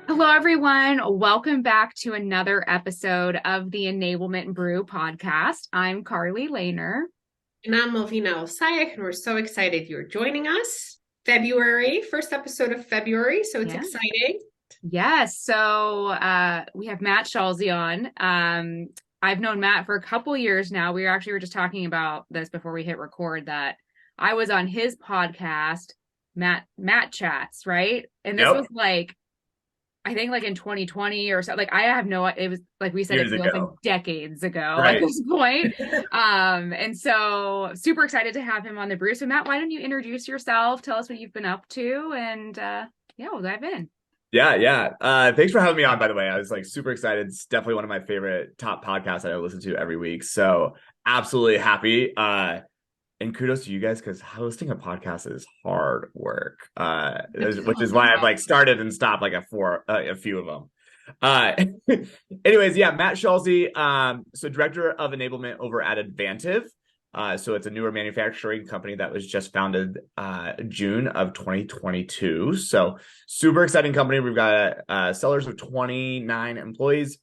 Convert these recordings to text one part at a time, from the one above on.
Hello, everyone. Welcome back to another episode of the Enablement Brew podcast. I'm Carly Lehner. And I'm Malvina, and we're so excited you're joining us. February, first episode of February, so it's Yeah. exciting. Yes. So we have Matt Schalsey on. I've known Matt for a couple years now. We were just talking about this before we hit record that I was on his podcast, Matt Chats, right? And this was Yep, like I think like in 2020 or so, like I have no, it was like we said, it years feels like ago. decades ago at Right. this point. And so super excited to have him on the brew. So Matt, why don't you introduce yourself? Tell us what you've been up to and yeah, we'll dive in. Yeah. Thanks for having me on, by the way. I was like super excited. It's definitely one of my favorite top podcasts that I listen to every week. So absolutely happy. And kudos to you guys because hosting a podcast is hard work. Which is why I've like started and stopped like a few of them. Uh, anyways, yeah, Matt Schalsey, so director of enablement over at Advantive. So it's a newer manufacturing company that was just founded June of 2022. So super exciting company. We've got sellers of 29 employees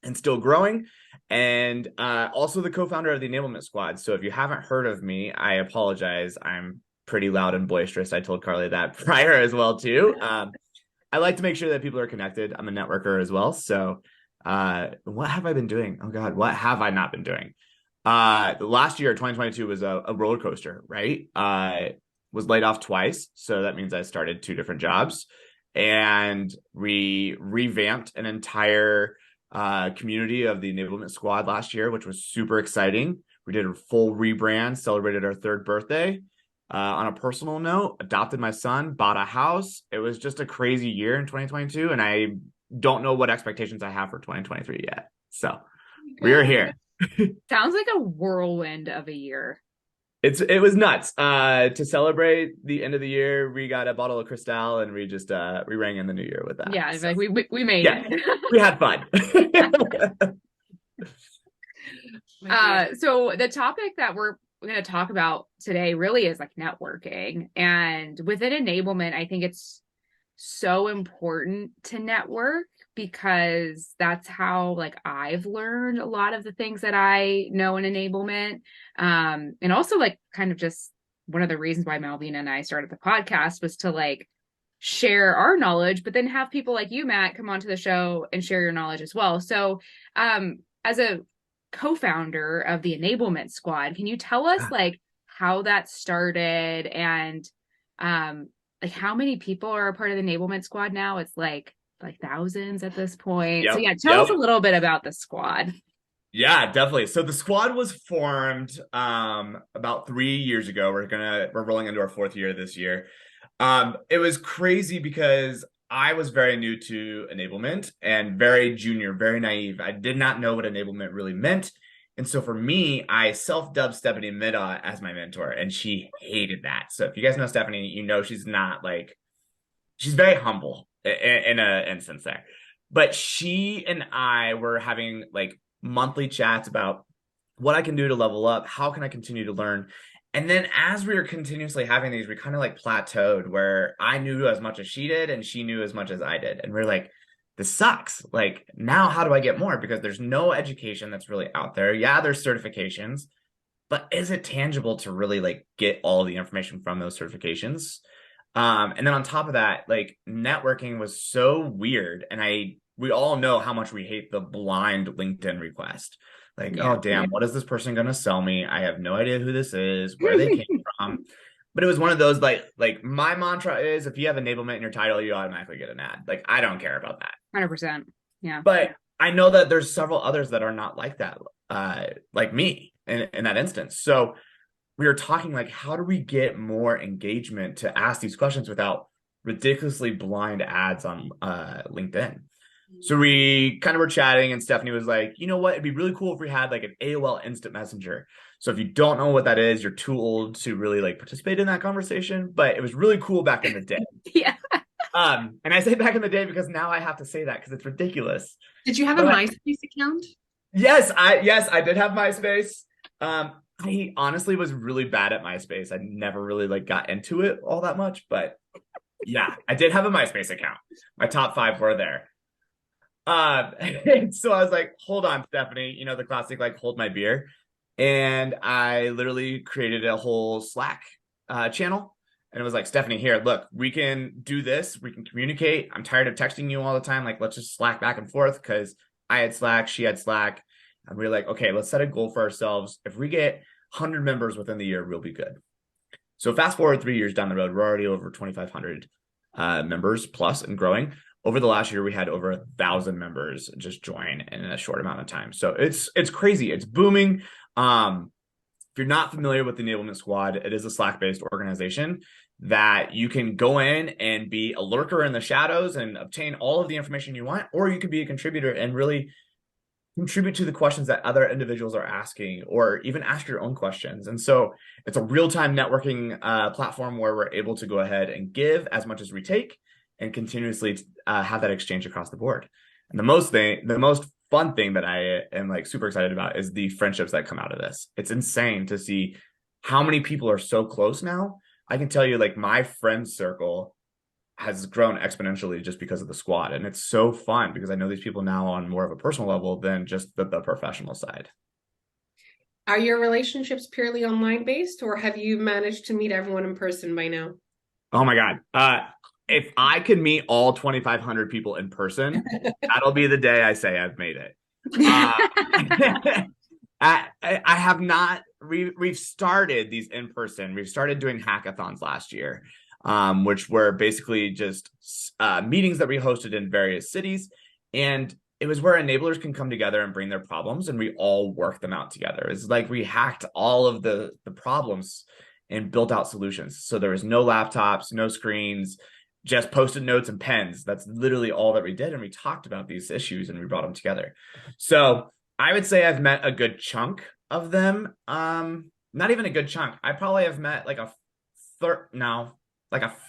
and still growing. And also the co-founder of the Enablement Squad. So if you haven't heard of me, I apologize. I'm pretty loud and boisterous. I told Carly that prior as well too. I like to make sure that people are connected. I'm a networker as well. So what have I been doing? Oh God, what have I not been doing? Last year, 2022 was a roller coaster, right? Was laid off twice. So that means I started two different jobs and we revamped an entire community of the Enablement Squad last year, which was super exciting. We did a full rebrand, celebrated our third birthday. On a personal note, adopted my son, bought a house. It was just a crazy year in 2022, and I don't know what expectations I have for 2023 yet. So we are here. Sounds like a whirlwind of a year. It was nuts. To celebrate the end of the year, we got a bottle of Cristal and we just we rang in the new year with that. Yeah, So like we made yeah, it. we had fun. So the topic that we're going to talk about today really is like networking. And within enablement, I think it's so important to network because that's how like I've learned a lot of the things that I know in enablement. And also like kind of just one of the reasons why Malvina and I started the podcast was to like share our knowledge, but then have people like you, Matt, come onto the show and share your knowledge as well. So as a co-founder of the Enablement Squad, can you tell us like how that started and like how many people are a part of the Enablement Squad now? It's like thousands at this point. So Yep, yeah, tell us a yep. little bit about the squad. Yeah, definitely. So the squad was formed about 3 years ago. We're rolling into our fourth year this year. It was crazy because I was very new to enablement and very junior, very naive. I did not know what enablement really meant. And so for me, I self-dubbed Stephanie Middaugh as my mentor, and she hated that. So if you guys know Stephanie, you know she's not like she's very humble in a instance there. But she and I were having like monthly chats about what I can do to level up, how can I continue to learn. And then as we were continuously having these, we kind of like plateaued where I knew as much as she did and she knew as much as I did. And we're like, this sucks. Like, now how do I get more? Because there's no education that's really out there. Yeah, there's certifications, but is it tangible to really like get all the information from those certifications? And then on top of that, like networking was so weird. And we all know how much we hate the blind LinkedIn request. Like, Yeah. oh, damn, what is this person going to sell me? I have no idea who this is, where they came from. But it was one of those like my mantra is if you have enablement in your title, you automatically get an ad. Like, I don't care about that. 100%. Yeah. But I know that there's several others that are not like that, like me in that instance. So we were talking like, how do we get more engagement to ask these questions without ridiculously blind ads on LinkedIn? So we kind of were chatting, and Stephanie was like, you know what? It'd be really cool if we had like an AOL instant messenger. So if you don't know what that is, you're too old to really like participate in that conversation. But it was really cool back in the day. Yeah. And I say back in the day because now I have to say that because it's ridiculous. Did you have a But MySpace account? yes, I did have MySpace. I honestly was really bad at MySpace. I never really like got into it all that much, but Yeah, I did have a MySpace account. My top 5 were there. So I was like, hold on, Stephanie, the classic, like, hold my beer. And I literally created a whole Slack channel. And it was like, Stephanie, here, look, we can do this. We can communicate. I'm tired of texting you all the time. Like, let's just Slack back and forth because I had Slack, she had Slack. And we were like, okay, let's set a goal for ourselves. If we get 100 members within the year, we'll be good. So fast forward 3 years down the road, we're already over 2,500 members plus and growing. Over the last year, we had over 1,000 members just join in a short amount of time. So it's crazy. It's booming. If you're not familiar with the Enablement Squad, it is a Slack-based organization that you can go in and be a lurker in the shadows and obtain all of the information you want, or you could be a contributor and really contribute to the questions that other individuals are asking, or even ask your own questions. And so it's a real-time networking platform where we're able to go ahead and give as much as we take and continuously have that exchange across the board. And the most fun thing that I am like super excited about is the friendships that come out of this. It's insane to see how many people are so close now. I can tell you, like, my friend circle has grown exponentially just because of the squad. And it's so fun because I know these people now on more of a personal level than just the professional side. Are your relationships purely online based, or have you managed to meet everyone in person by now? Oh my God. If I could meet all 2,500 people in person, that'll be the day I say I've made it. I have not. We've started these in person. We've started doing hackathons last year, which were basically just meetings that we hosted in various cities. And it was where enablers can come together and bring their problems, and we all work them out together. It's like we hacked all of the problems and built out solutions. So there was no laptops, no screens, just Post-it notes and pens. That's literally all that we did. And we talked about these issues and we brought them together. So I would say I've met a good chunk of them. Not even a good chunk. I probably have met like a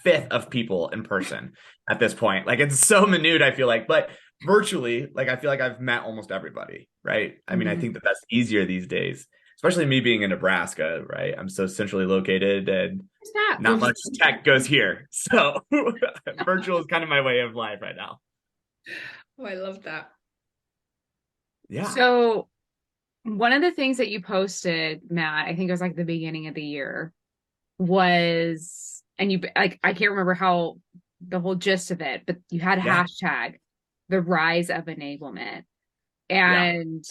fifth of people in person at this point. Like, it's so minute, I feel like, but virtually, like, I feel like I've met almost everybody, right? I mean, I think that that's easier these days, especially me being in Nebraska, right? I'm so centrally located and not much tech goes here. So virtual is kind of my way of life right now. Oh, I love that. Yeah. So one of the things that you posted, Matt, I think it was like the beginning of the year, was, and you, like, I can't remember how the whole gist of it, but you had a hashtag, the rise of enablement. And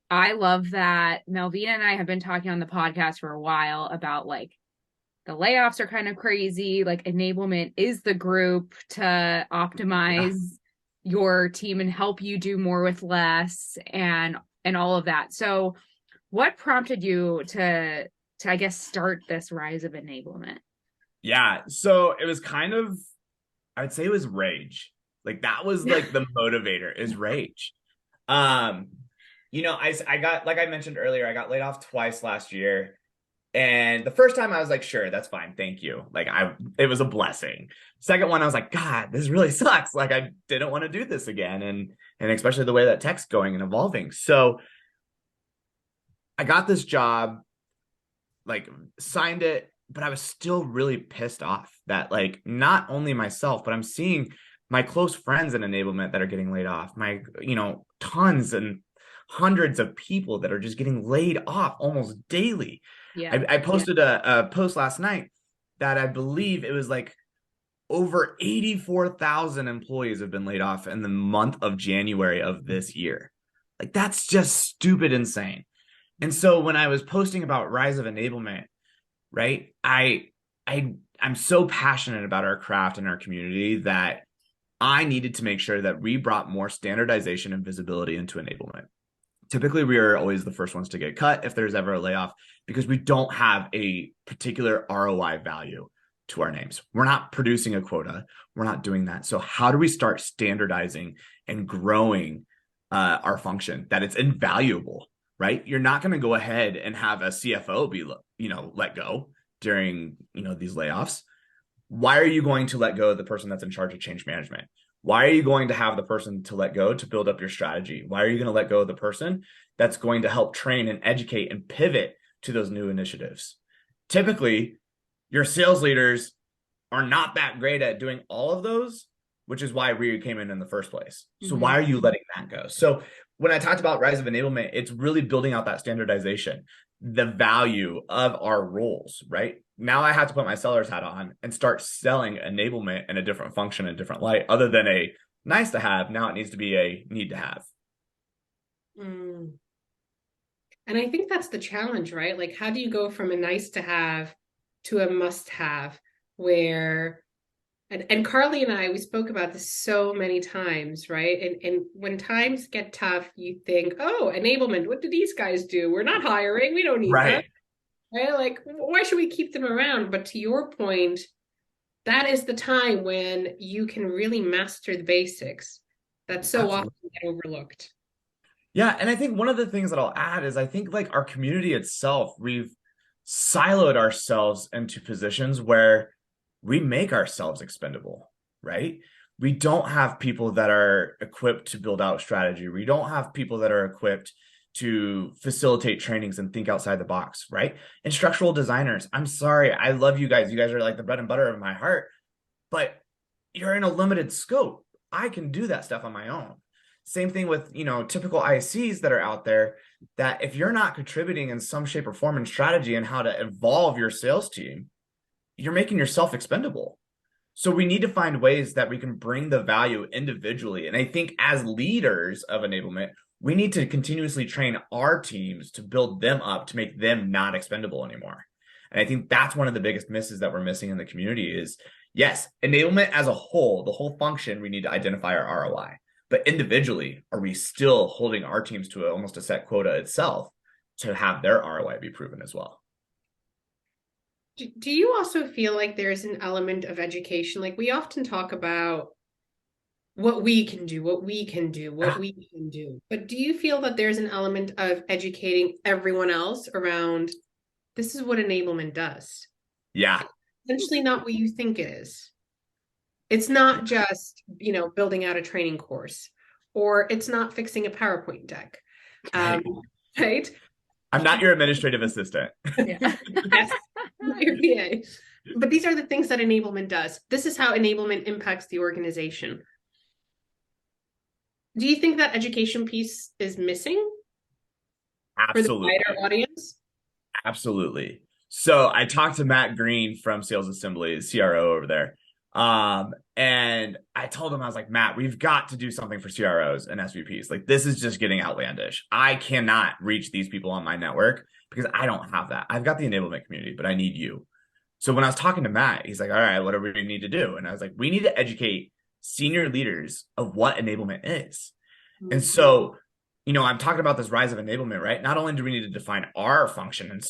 I love that. Malvina and I have been talking on the podcast for a while about, like, the layoffs are kind of crazy. Like, enablement is the group to optimize your team and help you do more with less, and all of that. So what prompted you to I guess start this rise of enablement? Yeah. So it was kind of, I would say it was rage. Like, that was like the motivator, is rage. I got, like I mentioned earlier, I got laid off twice last year. And the first time I was like, sure, that's fine. Thank you. Like, it was a blessing. Second one, I was like, God, this really sucks. Like, I didn't want to do this again. And especially the way that tech's going and evolving. So I got this job, like, signed it, but I was still really pissed off that, like, not only myself, but I'm seeing my close friends in enablement that are getting laid off. My, tons and hundreds of people that are just getting laid off almost daily. I posted a post last night that I believe it was like over 84,000 employees have been laid off in the month of January of this year. Like, that's just stupid insane. And so when I was posting about rise of enablement, right, I'm so passionate about our craft and our community that I needed to make sure that we brought more standardization and visibility into enablement. Typically, we are always the first ones to get cut if there's ever a layoff, because we don't have a particular ROI value to our names. We're not producing a quota. We're not doing that. So how do we start standardizing and growing our function that it's invaluable, right? You're not going to go ahead and have a CFO be, let go during, these layoffs. Why are you going to let go of the person that's in charge of change management? Why are you going to have the person to let go to build up your strategy? Why are you going to let go of the person that's going to help train and educate and pivot to those new initiatives? Typically, your sales leaders are not that great at doing all of those, which is why we came in the first place. So Mhm. why are you letting that go? So when I talked about rise of enablement, it's really building out that standardization, the value of our roles, right? Now I have to put my seller's hat on and start selling enablement in a different function, a different light, other than a nice to have. Now it needs to be a need to have. Mm. And I think that's the challenge, right? Like, how do you go from a nice to have to a must have where, and Carly and I, we spoke about this so many times, right? And when times get tough, you think, oh, enablement, what do these guys do? We're not hiring, we don't need them, Right. right? Like, why should we keep them around? But to your point, that is the time when you can really master the basics that so Absolutely. often get overlooked. Yeah, and I think one of the things that I'll add is I think like our community itself, we've siloed ourselves into positions where we make ourselves expendable, right? We don't have people that are equipped to build out strategy. We don't have people that are equipped to facilitate trainings and think outside the box, right? Instructional designers, I'm sorry, I love you guys. You guys are like the bread and butter of my heart, but you're in a limited scope. I can do that stuff on my own. Same thing with, typical ICs that are out there, that if you're not contributing in some shape or form in strategy and how to evolve your sales team, you're making yourself expendable. So we need to find ways that we can bring the value individually. And I think as leaders of enablement, we need to continuously train our teams to build them up to make them not expendable anymore. And I think that's one of the biggest misses that we're missing in the community is, yes, enablement as a whole, the whole function, we need to identify our ROI. But individually, are we still holding our teams to almost a set quota itself to have their ROI be proven as well? Do you also feel like there's an element of education? Like, we often talk about what we can do, what we can do, what we can do. But do you feel that there's an element of educating everyone else around this is what enablement does? Yeah. It's essentially not what you think it is. It's not just, building out a training course, or it's not fixing a PowerPoint deck. Right. Right? I'm not your administrative assistant. Yeah. Yes, your PA. But these are the things that enablement does. This is how enablement impacts the organization. Do you think that education piece is missing for the Absolutely. wider audience? Absolutely. So I talked to Matt Green from Sales Assembly, CRO over there. And I told him, I was like, Matt, we've got to do something for CROs and SVPs. Like, this is just getting outlandish. I cannot reach these people on my network because I don't have that. I've got the enablement community, but I need you. So when I was talking to Matt, he's like, all right, what do we need to do? And I was like, we need to educate senior leaders of what enablement is. Mm-hmm. And so, I'm talking about this rise of enablement, right? Not only do we need to define our function and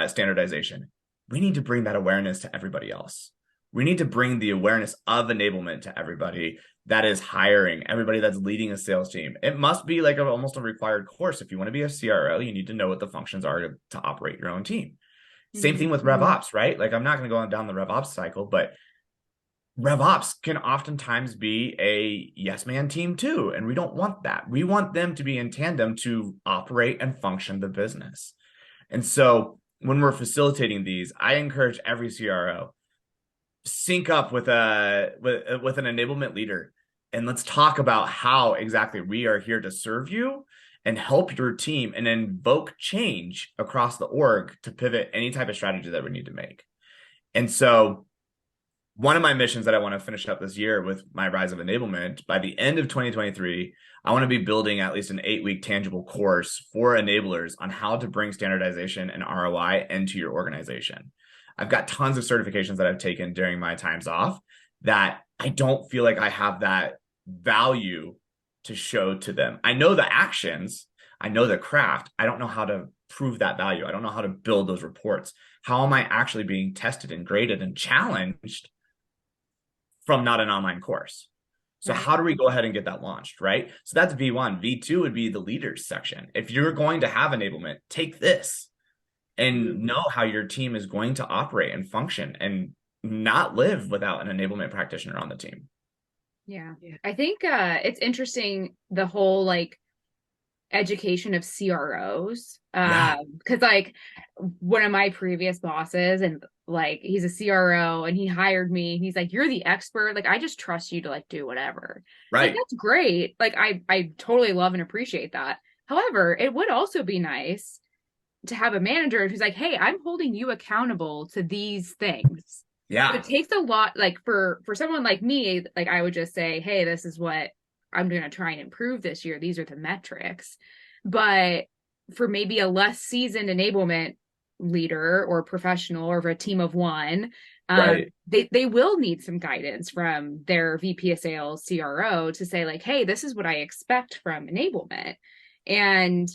standardization, we need to bring that awareness to everybody else. We need to bring the awareness of enablement to everybody that is hiring, everybody that's leading a sales team. It must be like almost a required course. If you want to be a CRO, you need to know what the functions are to operate your own team. Mm-hmm. Same thing with RevOps, right? Like, I'm not going to go down the RevOps cycle, but RevOps can oftentimes be a yes man team too. And we don't want that. We want them to be in tandem to operate and function the business. And so when we're facilitating these, I encourage every CRO, sync up with an enablement leader, and let's talk about how exactly we are here to serve you and help your team and invoke change across the org to pivot any type of strategy that we need to make. And so one of my missions that I want to finish up this year with my Rise of Enablement, by the end of 2023, I want to be building at least an 8-week tangible course for enablers on how to bring standardization and ROI into your organization. I've got tons of certifications that I've taken during my times off that I don't feel like I have that value to show to them. I know the actions, I know the craft. I don't know how to prove that value. I don't know how to build those reports. How am I actually being tested and graded and challenged from not an online course? So right. How do we go ahead and get that launched, right? So that's V1. V2 would be the leaders section. If you're going to have enablement, take this and know how your team is going to operate and function and not live without an enablement practitioner on the team. Yeah. I think it's interesting, the whole like education of CROs. Yeah. Because like one of my previous bosses, and like he's a CRO, and he hired me. He's like, "You're the expert. Like, I just trust you to like do whatever." Like, Right. that's great. Like, I totally love and appreciate that. However, it would also be nice to have a manager who's like, "Hey, I'm holding you accountable to these things." But Yeah. it takes a lot, like for someone like me, like I would just say, "Hey, this is what I'm going to try and improve this year. These are the metrics." But for maybe a less seasoned enablement leader or professional or for a team of one, Right. they will need some guidance from their VP of sales, CRO, to say like, "Hey, this is what I expect from enablement." And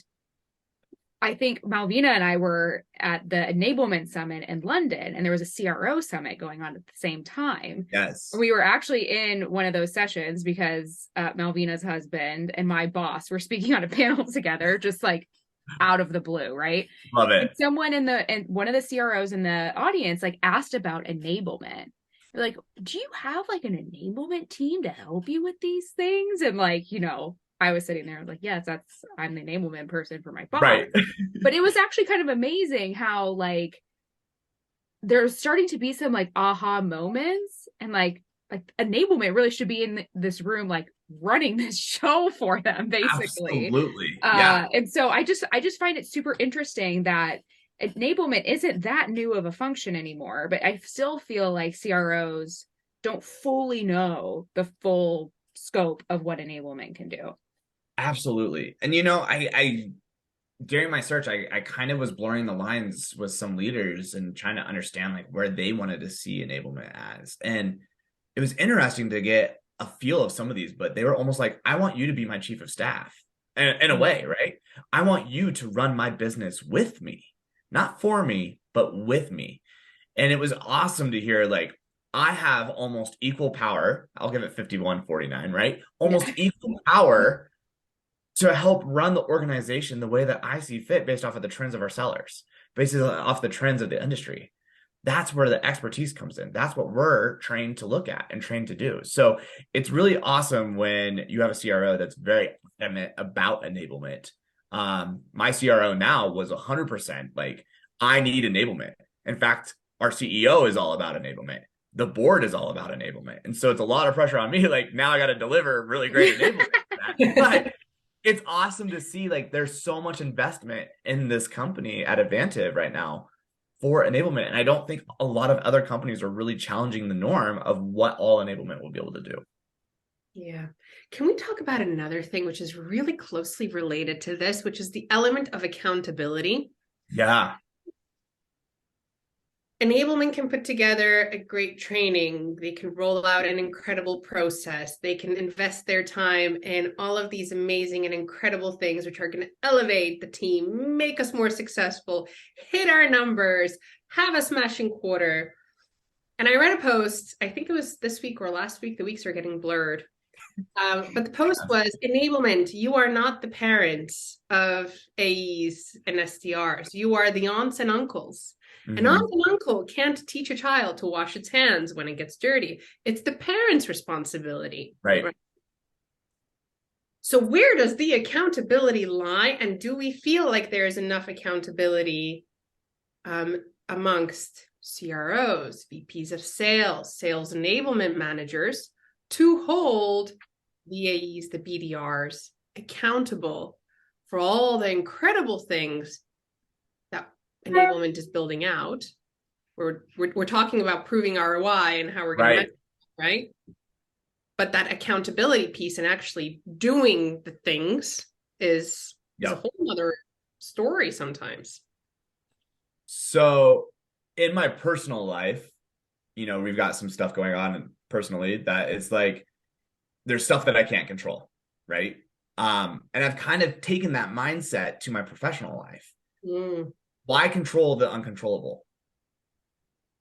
I think Malvina and I were at the Enablement Summit in London, and there was a CRO summit going on at the same time. Yes. We were actually in one of those sessions because Malvina's husband and my boss were speaking on a panel together, just like out of the blue, right? Love And it. someone and one of the CROs in the audience like asked about enablement. They're like, "Do you have like an enablement team to help you with these things?" And like, I was sitting there like, "Yes, I'm the enablement person for my boss." Right. But it was actually kind of amazing how like there's starting to be some like aha moments, and like enablement really should be in this room like running this show for them basically. Absolutely. Yeah. And so I just find it super interesting that enablement isn't that new of a function anymore, but I still feel like CROs don't fully know the full scope of what enablement can do. Absolutely. And I during my search, I kind of was blurring the lines with some leaders and trying to understand like where they wanted to see enablement as. And it was interesting to get a feel of some of these, but they were almost like, I want you to be my chief of staff in a way, right? I want you to run my business with me, not for me, but with me. And it was awesome to hear like, I have almost equal power. I'll give it 51-49, right? Almost Yeah. equal power to help run the organization the way that I see fit based off of the trends of our sellers, basically off the trends of the industry. That's where the expertise comes in. That's what we're trained to look at and trained to do. So it's really awesome when you have a CRO that's very adamant about enablement. My CRO now was 100% like, I need enablement. In fact, our CEO is all about enablement. The board is all about enablement. And so it's a lot of pressure on me. Like now I got to deliver really great enablement for that. But it's awesome to see like there's so much investment in this company at Advantive right now for enablement. And I don't think a lot of other companies are really challenging the norm of what all enablement will be able to do. Yeah. Can we talk about another thing which is really closely related to this, which is the element of accountability? Yeah. Enablement can put together a great training. They can roll out an incredible process. They can invest their time in all of these amazing and incredible things, which are going to elevate the team, make us more successful, hit our numbers, have a smashing quarter. And I read a post, I think it was this week or last week, the weeks are getting blurred. But the post was, enablement, you are not the parents of AEs and SDRs. You are the aunts and uncles. An aunt and uncle can't teach a child to wash its hands when it gets dirty. It's the parent's responsibility. Right. So where does the accountability lie? And do we feel like there is enough accountability amongst CROs, VPs of sales, sales enablement managers to hold the AEs, the BDRs accountable for all the incredible things that enablement is building out? We're talking about proving ROI and how we're going to measure, right? But that accountability piece and actually doing the things is a whole other story sometimes. So in my personal life, we've got some stuff going on personally that is like, there's stuff that I can't control, right? And I've kind of taken that mindset to my professional life. Why control the uncontrollable?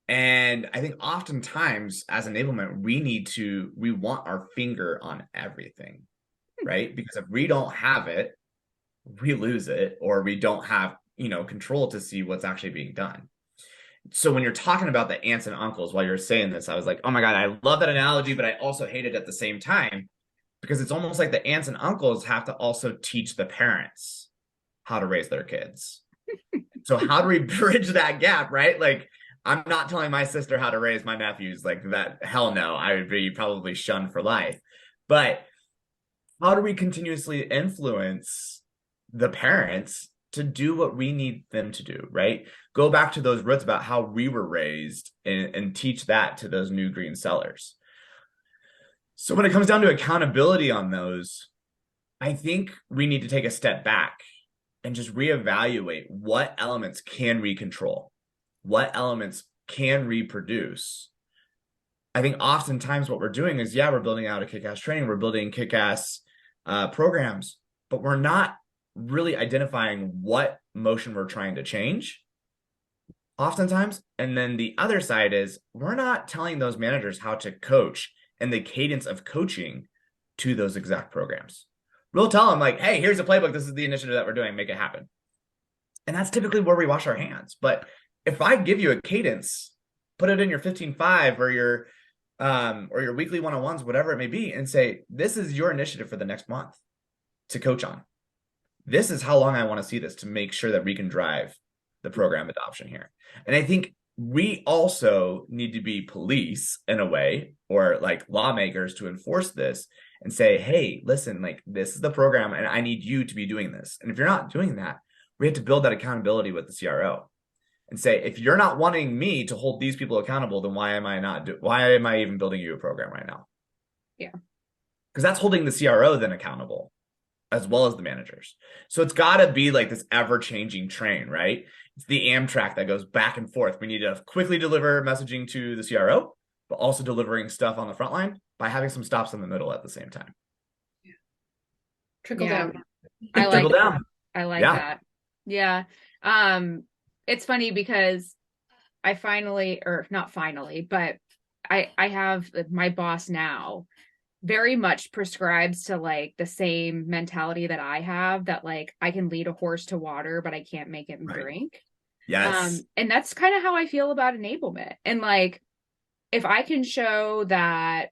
And I think oftentimes as enablement, we want our finger on everything, right? Because if we don't have it, we lose it, or we don't have, control to see what's actually being done. So when you're talking about the aunts and uncles, while you're saying this, I was like, oh my God, I love that analogy, but I also hate it at the same time. because it's almost like the aunts and uncles have to also teach the parents how to raise their kids. So how do we bridge that gap, right? Like, I'm not telling my sister how to raise my nephews, like that. Hell no, I would be probably shunned for life. But how do we continuously influence the parents to do what we need them to do, right? Go back to those roots about how we were raised and teach that to those new green sellers. So when it comes down to accountability on those, I think we need to take a step back and just reevaluate what elements can we control, what elements can we produce. I think oftentimes what we're doing is, yeah, we're building out a kick-ass training, we're building kick-ass programs, but we're not really identifying what motion we're trying to change oftentimes. And then the other side is we're not telling those managers how to coach and the cadence of coaching to those exact programs. We'll tell them like, hey, here's a playbook. This is the initiative that we're doing. Make it happen. And that's typically where we wash our hands. But if I give you a cadence, put it in your 15-5 or your weekly one-on-ones, whatever it may be, and say, this is your initiative for the next month to coach on. This is how long I want to see this to make sure that we can drive the program adoption here. And I think we also need to be police in a way, or like lawmakers to enforce this and say, hey, listen, like this is the program and I need you to be doing this. And if you're not doing that, we have to build that accountability with the CRO and say, if you're not wanting me to hold these people accountable, then why am I even building you a program right now? Yeah. Because that's holding the CRO then accountable as well as the managers. So it's got to be like this ever-changing train, right? It's the Amtrak that goes back and forth. We need to quickly deliver messaging to the CRO, but also delivering stuff on the front line by having some stops in the middle at the same time. Yeah. Trickle down. I like Trickle that. down. I like that. Yeah. It's funny because I finally, or not finally, but I have my boss now very much prescribes to like the same mentality that I have, that like I can lead a horse to water, but I can't make him drink. Yes. And that's kind of how I feel about enablement. And like, if I can show that,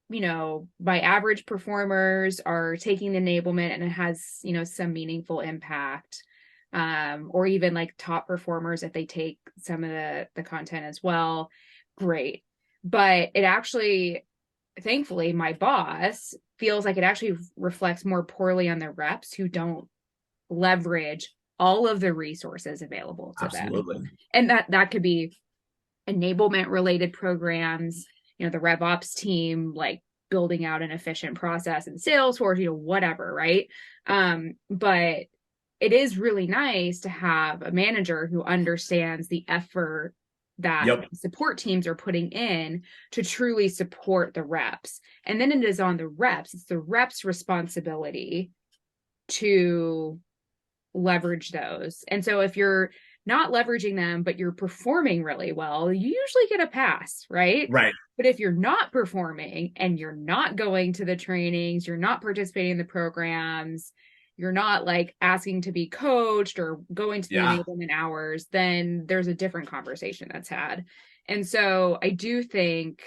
you know, my average performers are taking the enablement and it has, you know, some meaningful impact, or even like top performers, if they take some of the content as well, great. But it actually, thankfully, my boss feels like it actually reflects more poorly on the reps who don't leverage all of the resources available to them. And that could be enablement related programs, you know, the RevOps team, like building out an efficient process in Salesforce, you know, whatever, right? But it is really nice to have a manager who understands the effort that support teams are putting in to truly support the reps. And then it is on the reps. It's the reps' responsibility to leverage those. And so if you're not leveraging them, but you're performing really well, you usually get a pass, right? Right. But if you're not performing and you're not going to the trainings, you're not participating in the programs, you're not like asking to be coached or going to the enablement hours, then there's a different conversation that's had. And so I do think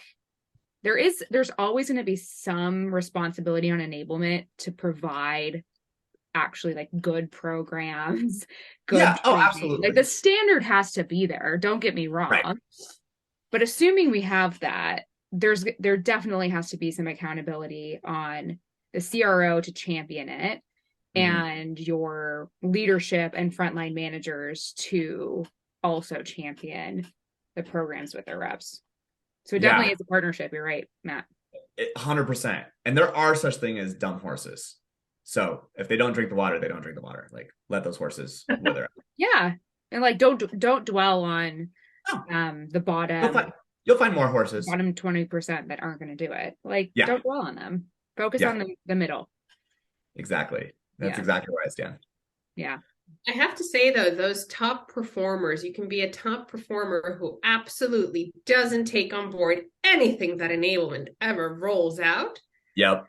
there's always going to be some responsibility on enablement to provide actually like good programs, good training. Absolutely. Like the standard has to be there, don't get me wrong. Right. But assuming we have that, there definitely has to be some accountability on the CRO to champion it, and your leadership and frontline managers to also champion the programs with their reps. So it definitely is a partnership. You're right, Matt. 100%. And there are such things as dumb horses. So if they don't drink the water, they don't drink the water. Like, let those horses wither. Yeah. And like, don't dwell on the bottom. You'll find more horses. Bottom 20% that aren't going to do it. Like, don't dwell on them. Focus on the middle. Exactly. That's exactly where I stand. Yeah. I have to say, though, those top performers, you can be a top performer who absolutely doesn't take on board anything that enablement ever rolls out. Yep.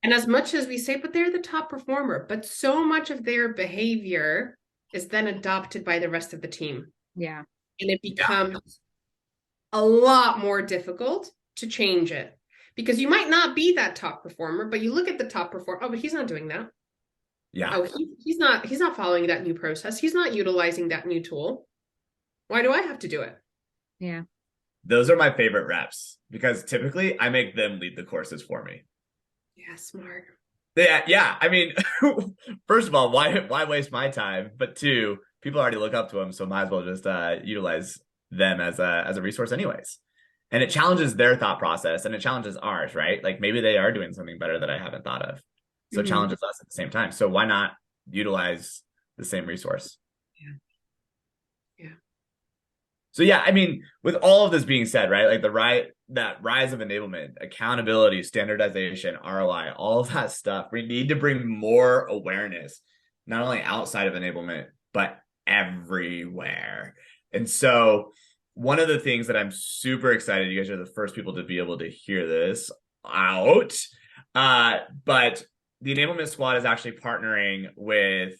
And as much as we say, but they're the top performer, but so much of their behavior is then adopted by the rest of the team. Yeah. And it becomes a lot more difficult to change it. Because you might not be that top performer, but you look at the top performer, oh, but he's not doing that. Yeah. Oh, he's not following that new process. He's not utilizing that new tool. Why do I have to do it? Yeah. Those are my favorite reps because typically I make them lead the courses for me. Yeah, smart. Yeah. I mean, first of all, why waste my time? But two, people already look up to them, so might as well just utilize them as a resource anyways. And it challenges their thought process and it challenges ours, right? Like maybe they are doing something better that I haven't thought of. So it challenges us at the same time. So why not utilize the same resource? Yeah. So yeah, I mean, with all of this being said, right? Like that rise of enablement, accountability, standardization, ROI, all of that stuff, we need to bring more awareness, not only outside of enablement, but everywhere. And so one of the things that I'm super excited, you guys are the first people to be able to hear this out. But the Enablement Squad is actually partnering with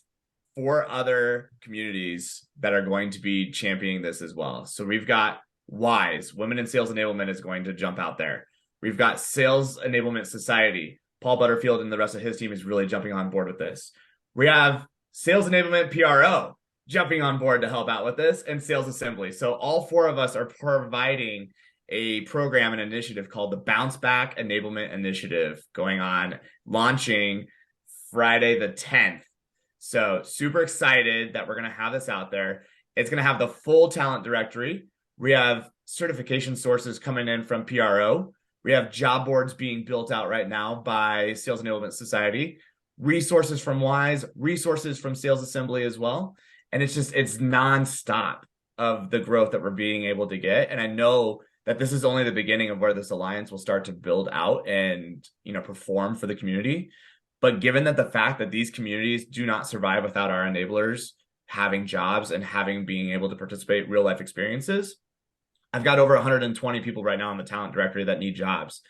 4 other communities that are going to be championing this as well. So we've got WISE, Women in Sales Enablement, is going to jump out there. We've got Sales Enablement Society. Paul Butterfield and the rest of his team is really jumping on board with this. We have Sales Enablement PRO jumping on board to help out with this, and Sales Assembly. So all 4 of us are providing a program and initiative called the Bounce Back Enablement Initiative going on, launching Friday the 10th. So super excited that we're going to have this out there. It's going to have the full talent directory. We have certification sources coming in from PRO. We have job boards being built out right now by Sales Enablement Society, resources from WISE, resources from Sales Assembly as well. And it's nonstop of the growth that we're being able to get. And I know that this is only the beginning of where this alliance will start to build out and, perform for the community. But given that the fact that these communities do not survive without our enablers having jobs and being able to participate real life experiences, I've got over 120 people right now in the talent directory that need jobs.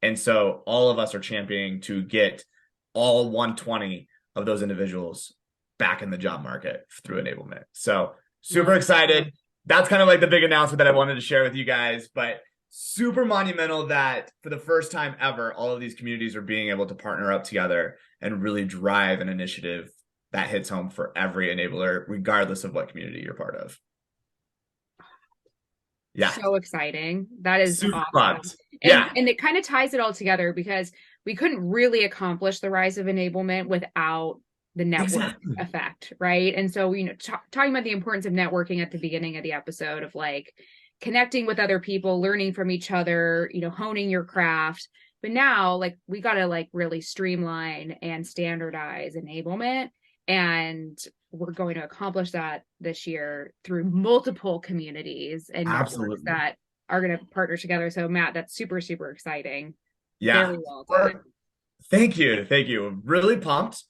And so all of us are championing to get all 120 of those individuals back in the job market through enablement. So super excited. That's kind of like the big announcement that I wanted to share with you guys, but super monumental that for the first time ever, all of these communities are being able to partner up together and really drive an initiative that hits home for every enabler, regardless of what community you're part of. Yeah. So exciting. That is super awesome. pumped. Yeah. And it kind of ties it all together because we couldn't really accomplish the rise of enablement without the network effect, right? And so, talking about the importance of networking at the beginning of the episode of like connecting with other people, learning from each other, honing your craft. But now, like, we got to like really streamline and standardize enablement. And we're going to accomplish that this year through multiple communities and networks that are going to partner together. So Matt, that's super, super exciting. Yeah. Very well done. Thank you. Really pumped.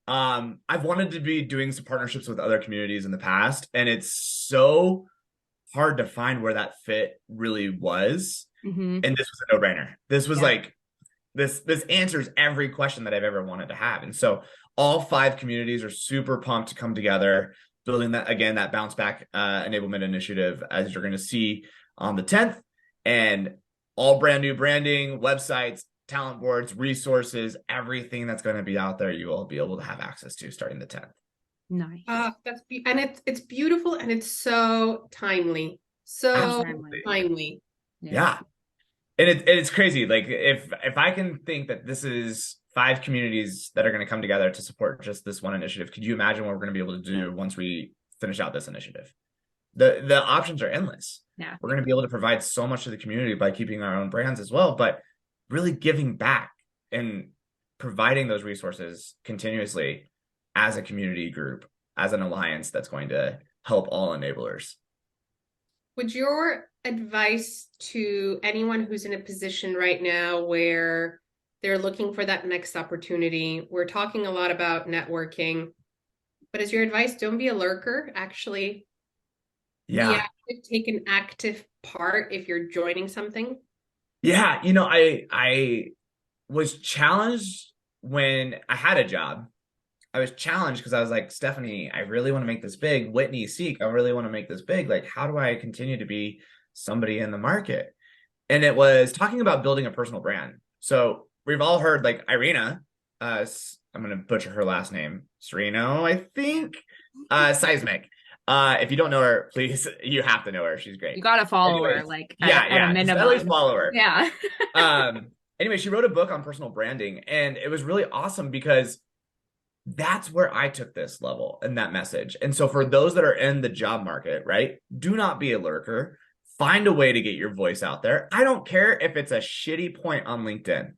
I've wanted to be doing some partnerships with other communities in the past, and it's so hard to find where that fit really was. And this was a no-brainer. This was like, this answers every question that I've ever wanted to have. And so all 5 communities are super pumped to come together, building that bounce back enablement initiative, as you're going to see on the 10th, and all brand new branding, websites, talent boards, resources, everything that's going to be out there, you will be able to have access to starting the 10th. Nice. And it's beautiful and it's so timely. So timely. Yeah. And it's crazy. Like if I can think that this is 5 communities that are going to come together to support just this one initiative, could you imagine what we're going to be able to do once we finish out this initiative? The options are endless. Yeah. We're going to be able to provide so much to the community by keeping our own brands as well, but really giving back and providing those resources continuously as a community group, as an alliance that's going to help all enablers. Would your advice to anyone who's in a position right now where they're looking for that next opportunity, we're talking a lot about networking, but is your advice, don't be a lurker, actually be active, take an active part if you're joining something? Yeah, I was challenged when I had a job. I was challenged because I was like, Stephanie, I really want to make this big. Whitney, Seek, I really want to make this big. Like, how do I continue to be somebody in the market? And it was talking about building a personal brand. So we've all heard like Irina, I'm going to butcher her last name, Sereno, I think, Seismic. If you don't know her, please, you have to know her. She's great. You gotta follow her, Anyways, like yeah, at a yeah, just at minimum. least follow her. Yeah. Anyway, she wrote a book on personal branding, and it was really awesome because that's where I took this level and that message. And so for those that are in the job market, right, do not be a lurker. Find a way to get your voice out there. I don't care if it's a shitty point on LinkedIn.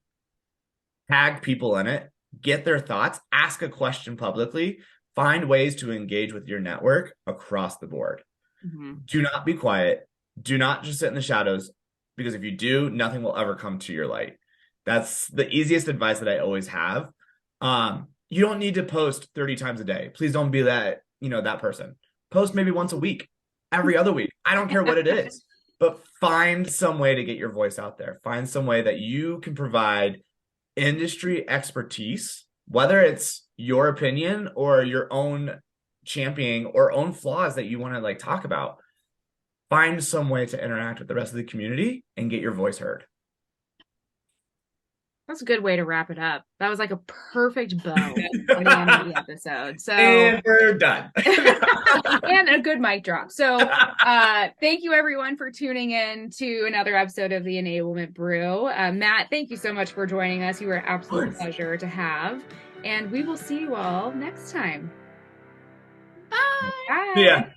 Tag people in it, get their thoughts, ask a question publicly, find ways to engage with your network across the board. Mm-hmm. Do not be quiet. Do not just sit in the shadows, because if you do, nothing will ever come to your light. That's the easiest advice that I always have. You don't need to post 30 times a day. Please don't be that, that person. Post maybe once a week, every other week. I don't care what it is, but find some way to get your voice out there. Find some way that you can provide industry expertise, whether it's your opinion or your own championing or own flaws that you want to like talk about. Find some way to interact with the rest of the community and get your voice heard. That's a good way to wrap it up. That was like a perfect bow for the end of the episode. So, and we're done. And a good mic drop. So thank you everyone for tuning in to another episode of the Enablement Brew. Matt, thank you so much for joining us. You were an absolute pleasure to have. And we will see you all next time. Bye. Bye. Yeah.